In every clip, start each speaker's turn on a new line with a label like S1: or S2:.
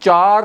S1: 4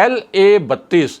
S1: LA 32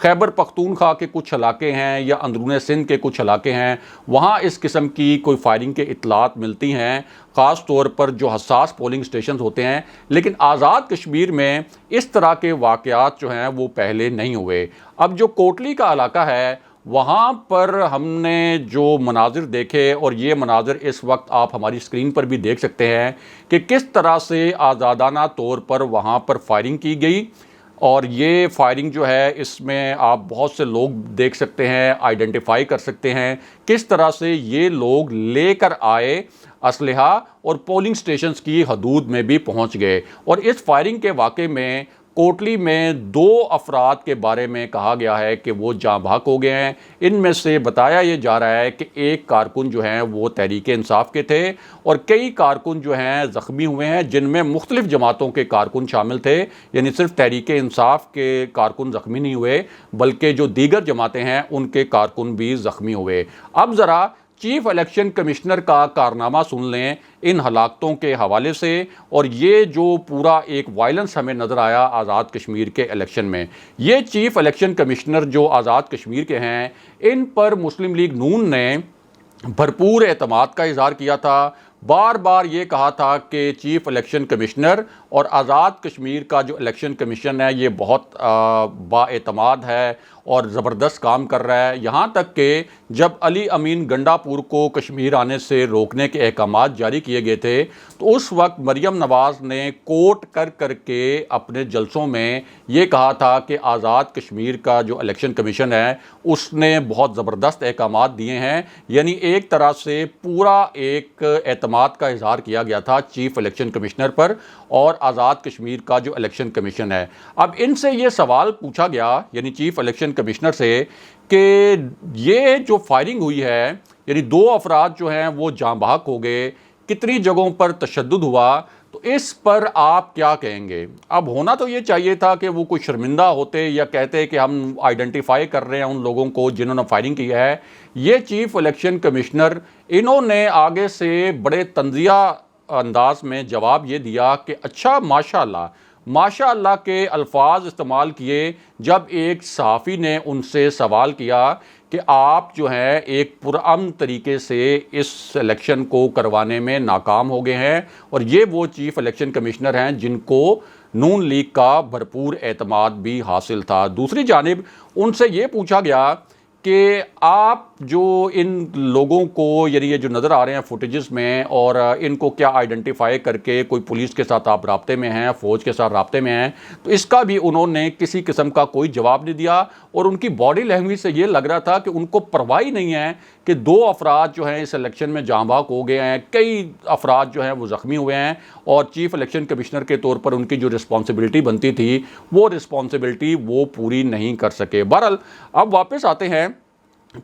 S1: Khyber Pakhtunkhwa کے کچھ علاقے ہیں یا اندرون سندھ کے کچھ علاقے ہیں، وہاں اس قسم کی کوئی فائرنگ کے اطلاعات ملتی ہیں، خاص طور پر جو حساس پولنگ سٹیشنز ہوتے ہیں، لیکن آزاد کشمیر میں اس طرح کے واقعات جو ہیں وہ پہلے نہیں ہوئے۔ اب جو کوٹلی کا علاقہ ہے وہاں پر ہم نے جو مناظر دیکھے، اور یہ مناظر اس وقت آپ ہماری اسکرین پر بھی دیکھ سکتے ہیں کہ کس طرح سے آزادانہ طور پر وہاں پر فائرنگ کی گئی، اور یہ فائرنگ جو ہے اس میں آپ بہت سے لوگ دیکھ سکتے ہیں، آئیڈینٹیفائی کر سکتے ہیں کس طرح سے یہ لوگ لے کر آئے اسلحہ اور پولنگ سٹیشنز کی حدود میں بھی پہنچ گئے۔ اور اس فائرنگ کے واقعے میں کوٹلی میں 2 افراد کے بارے میں کہا گیا ہے کہ وہ جاں بحق ہو گئے ہیں۔ ان میں سے بتایا یہ جا رہا ہے کہ ایک کارکن جو ہیں وہ تحریک انصاف کے تھے، اور کئی کارکن جو ہیں زخمی ہوئے ہیں، جن میں مختلف جماعتوں کے کارکن شامل تھے، یعنی صرف تحریک انصاف کے کارکن زخمی نہیں ہوئے بلکہ جو دیگر جماعتیں ہیں ان کے کارکن بھی زخمی ہوئے۔ اب ذرا چیف الیکشن کمشنر کا کارنامہ سن لیں ان ہلاکتوں کے حوالے سے، اور یہ جو پورا ایک وائلنس ہمیں نظر آیا آزاد کشمیر کے الیکشن میں۔ یہ چیف الیکشن کمشنر جو آزاد کشمیر کے ہیں، ان پر مسلم لیگ نون نے بھرپور اعتماد کا اظہار کیا تھا، بار بار یہ کہا تھا کہ چیف الیکشن کمشنر اور آزاد کشمیر کا جو الیکشن کمیشن ہے یہ بہت با اعتماد ہے اور زبردست کام کر رہا ہے۔ یہاں تک کہ جب علی امین گنڈا پور کو کشمیر آنے سے روکنے کے احکامات جاری کیے گئے تھے تو اس وقت مریم نواز نے کوٹ کر کے اپنے جلسوں میں یہ کہا تھا کہ آزاد کشمیر کا جو الیکشن کمیشن ہے اس نے بہت زبردست احکامات دیے ہیں، یعنی ایک طرح سے پورا ایک اعتماد کا اظہار کیا گیا تھا چیف الیکشن کمشنر پر اور آزاد کشمیر کا جو الیکشن کمیشن ہے۔ اب ان سے یہ سوال پوچھا گیا، یعنی چیف الیکشن کمشنر سے، کہ یہ جو فائرنگ ہوئی ہے، یعنی 2 افراد جو ہیں وہ جاں بحق ہو گئے، کتنی جگہوں پر تشدد ہوا، تو اس پر آپ کیا کہیں گے؟ اب ہونا تو یہ چاہیے تھا کہ وہ کوئی شرمندہ ہوتے یا کہتے کہ ہم آئیڈینٹیفائی کر رہے ہیں ان لوگوں کو جنہوں نے فائرنگ کی ہے۔ یہ چیف الیکشن کمشنر انہوں نے آگے سے بڑے طنزیہ انداز میں جواب یہ دیا کہ اچھا ماشاء اللہ کے الفاظ استعمال کیے جب ایک صحافی نے ان سے سوال کیا کہ آپ جو ہیں ایک پرامن طریقے سے اس الیکشن کو کروانے میں ناکام ہو گئے ہیں، اور یہ وہ چیف الیکشن کمشنر ہیں جن کو نون لیگ کا بھرپور اعتماد بھی حاصل تھا۔ دوسری جانب ان سے یہ پوچھا گیا کہ آپ جو ان لوگوں کو، یعنی یہ جو نظر آ رہے ہیں فوٹیجز میں، اور ان کو کیا آئیڈینٹیفائی کر کے کوئی پولیس کے ساتھ آپ رابطے میں ہیں، فوج کے ساتھ رابطے میں ہیں، تو اس کا بھی انہوں نے کسی قسم کا کوئی جواب نہیں دیا، اور ان کی باڈی لینگویج سے یہ لگ رہا تھا کہ ان کو پرواہ ہی نہیں ہے کہ 2 افراد جو ہیں اس الیکشن میں جاں بحق ہو گئے ہیں، کئی افراد جو ہیں وہ زخمی ہوئے ہیں، اور چیف الیکشن کمشنر کے طور پر ان کی جو رسپانسبلٹی بنتی تھی وہ رسپانسبلٹی وہ پوری نہیں کر سکے۔ بہرحال اب واپس آتے ہیں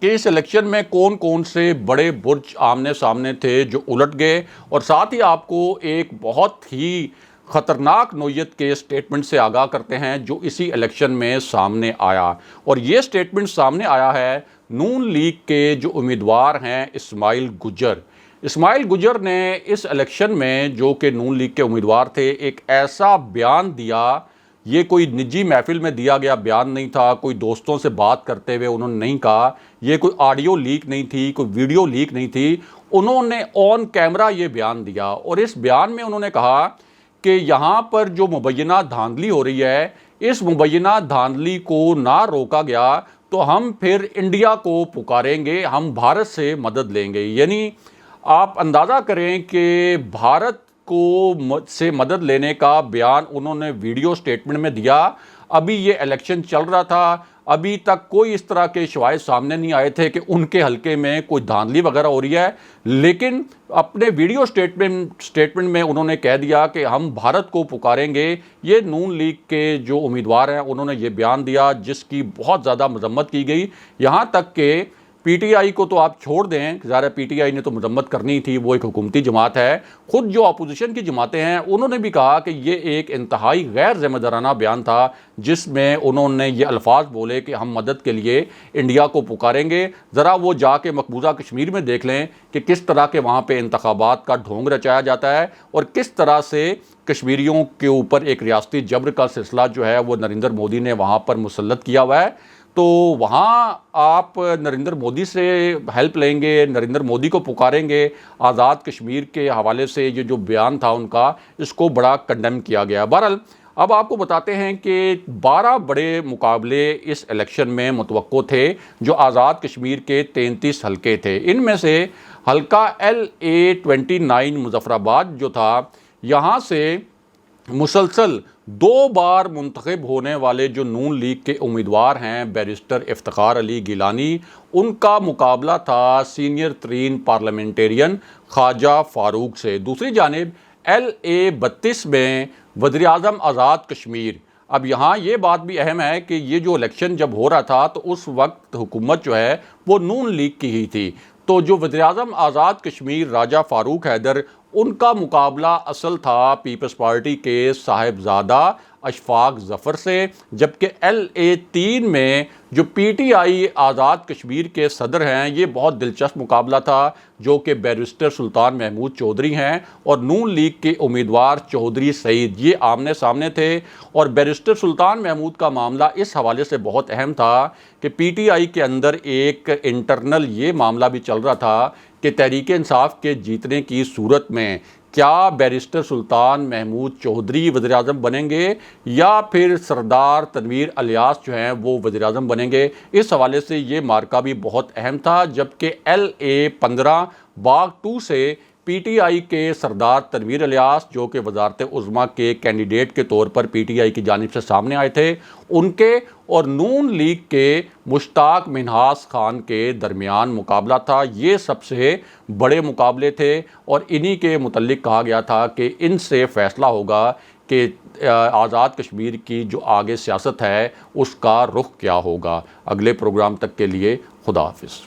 S1: کہ اس الیکشن میں کون سے بڑے برج آمنے سامنے تھے جو الٹ گئے، اور ساتھ ہی آپ کو ایک بہت ہی خطرناک نوعیت کے سٹیٹمنٹ سے آگاہ کرتے ہیں جو اسی الیکشن میں سامنے آیا، اور یہ سٹیٹمنٹ سامنے آیا ہے نون لیگ کے جو امیدوار ہیں اسماعیل گجر نے اس الیکشن میں، جو کہ نون لیگ کے امیدوار تھے، ایک ایسا بیان دیا، یہ کوئی نجی محفل میں دیا گیا بیان نہیں تھا، کوئی دوستوں سے بات کرتے ہوئے انہوں نے نہیں کہا، یہ کوئی آڈیو لیک نہیں تھی، کوئی ویڈیو لیک نہیں تھی، انہوں نے آن کیمرہ یہ بیان دیا، اور اس بیان میں انہوں نے کہا کہ یہاں پر جو مبینہ دھاندلی ہو رہی ہے، اس مبینہ دھاندلی کو نہ روکا گیا تو ہم پھر انڈیا کو پکاریں گے، ہم بھارت سے مدد لیں گے۔ یعنی آپ اندازہ کریں کہ بھارت کو سے مدد لینے کا بیان انہوں نے ویڈیو سٹیٹمنٹ میں دیا۔ ابھی یہ الیکشن چل رہا تھا، ابھی تک کوئی اس طرح کے شواہد سامنے نہیں آئے تھے کہ ان کے حلقے میں کوئی دھاندلی وغیرہ ہو رہی ہے، لیکن اپنے ویڈیو سٹیٹمنٹ میں انہوں نے کہہ دیا کہ ہم بھارت کو پکاریں گے۔ یہ نون لیگ کے جو امیدوار ہیں انہوں نے یہ بیان دیا جس کی بہت زیادہ مذمت کی گئی، یہاں تک کہ پی ٹی آئی کو تو آپ چھوڑ دیں، ظاہر پی ٹی آئی نے تو مذمت کرنی تھی، وہ ایک حکومتی جماعت ہے، خود جو اپوزیشن کی جماعتیں ہیں انہوں نے بھی کہا کہ یہ ایک انتہائی غیر ذمہ دارانہ بیان تھا جس میں انہوں نے یہ الفاظ بولے کہ ہم مدد کے لیے انڈیا کو پکاریں گے۔ ذرا وہ جا کے مقبوضہ کشمیر میں دیکھ لیں کہ کس طرح کے وہاں پہ انتخابات کا ڈھونگ رچایا جاتا ہے، اور کس طرح سے کشمیریوں کے اوپر ایک ریاستی جبر کا سلسلہ جو ہے وہ نریندر مودی نے وہاں پر مسلط کیا ہوا ہے۔ تو وہاں آپ نریندر مودی سے ہیلپ لیں گے، نریندر مودی کو پکاریں گے۔ آزاد کشمیر کے حوالے سے یہ جو بیان تھا ان کا، اس کو بڑا کنڈیم کیا گیا۔ بہرحال اب آپ کو بتاتے ہیں کہ 12 بڑے مقابلے اس الیکشن میں متوقع تھے، جو آزاد کشمیر کے 33 حلقے تھے۔ ان میں سے حلقہ LA29 مظفر آباد جو تھا، یہاں سے مسلسل 2 بار منتخب ہونے والے جو نون لیگ کے امیدوار ہیں بیرسٹر افتخار علی گیلانی، ان کا مقابلہ تھا سینئر ترین پارلیمنٹیرین خواجہ فاروق سے۔ دوسری جانب LA32 میں وزیر اعظم آزاد کشمیر۔ اب یہاں یہ بات بھی اہم ہے کہ یہ جو الیکشن جب ہو رہا تھا تو اس وقت حکومت جو ہے وہ نون لیگ کی ہی تھی، تو جو وزیر اعظم آزاد کشمیر راجہ فاروق حیدر، ان کا مقابلہ اصل تھا پیپلز پارٹی کے صاحبزادہ اشفاق ظفر سے، جبکہ LA3 میں جو PTI آزاد کشمیر کے صدر ہیں، یہ بہت دلچسپ مقابلہ تھا، جو کہ بیرسٹر سلطان محمود چودھری ہیں اور نون لیگ کے امیدوار چودھری سعید، یہ آمنے سامنے تھے۔ اور بیرسٹر سلطان محمود کا معاملہ اس حوالے سے بہت اہم تھا کہ PTI کے اندر ایک انٹرنل یہ معاملہ بھی چل رہا تھا کہ تحریک انصاف کے جیتنے کی صورت میں کیا بیرسٹر سلطان محمود چودھری وزیر اعظم بنیں گے یا پھر سردار تنویر الیاس جو ہیں وہ وزیر اعظم بنیں گے۔ اس حوالے سے یہ مارکہ بھی بہت اہم تھا، جبکہ LA15 باغ 2 سے PTI کے سردار تنویر الیاس، جو کہ وزارت عظمیٰ کے کینڈیڈیٹ کے طور پر PTI کی جانب سے سامنے آئے تھے، ان کے اور نون لیگ کے مشتاق منہاس خان کے درمیان مقابلہ تھا۔ یہ سب سے بڑے مقابلے تھے اور انہی کے متعلق کہا گیا تھا کہ ان سے فیصلہ ہوگا کہ آزاد کشمیر کی جو آگے سیاست ہے اس کا رخ کیا ہوگا۔ اگلے پروگرام تک کے لیے خدا حافظ۔